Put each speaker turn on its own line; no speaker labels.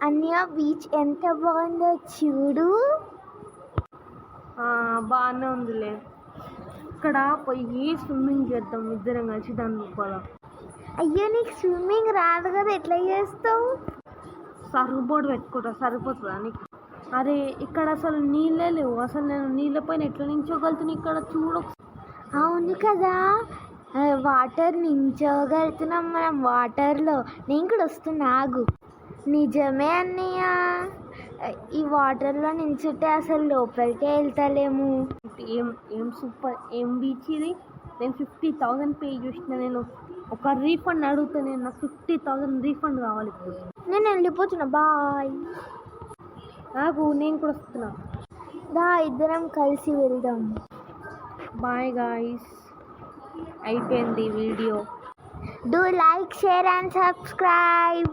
అన్నయ్య బీచ్ ఎంత బాగుందో చూడు.
బాగానే ఉందిలే. ఇక్కడ పోయి స్విమ్మింగ్ చేద్దాం ఇద్దరం కలిసి దాని లోపల.
అయ్యో నీకు స్విమ్మింగ్ రాదు కదా, ఎట్లా చేస్తావు?
సర్ఫ్ బోర్డు పెట్టుకుంటా, సరిపోతుందా నీకు? అరే ఇక్కడ అసలు నీళ్ళే లేవు, అసలు నేను నీళ్ళ పైన ఎట్లా నించోగలుగుతున్నా? ఇక్కడ చూడు.
అవును కదా, వాటర్ నించోగలుగుతున్నాం మనం వాటర్లో. నేను కూడా వస్తున్నా, ఆగు. నిజమే అన్నయ్య, ఈ వాటర్లో నించుంటే అసలు లోపలికే వెళ్తలేము.
ఏం సూపర్, ఏం బీచ్ ఇది. నేను 50,000 పే చేసిన. నేను ఒక రీఫండ్ అడుగుతా. నేను నాకు 50,000 రీఫండ్ కావాలి ఇప్పుడు.
నేను వెళ్ళిపోతున్నా, బాయ్.
నాకు నేను కూడా వస్తున్నా.
దా ఇద్దరం కలిసి వెళ్దాం.
బాయ్ గాయ్స్, అయిపోయింది video.
Do like, share and subscribe.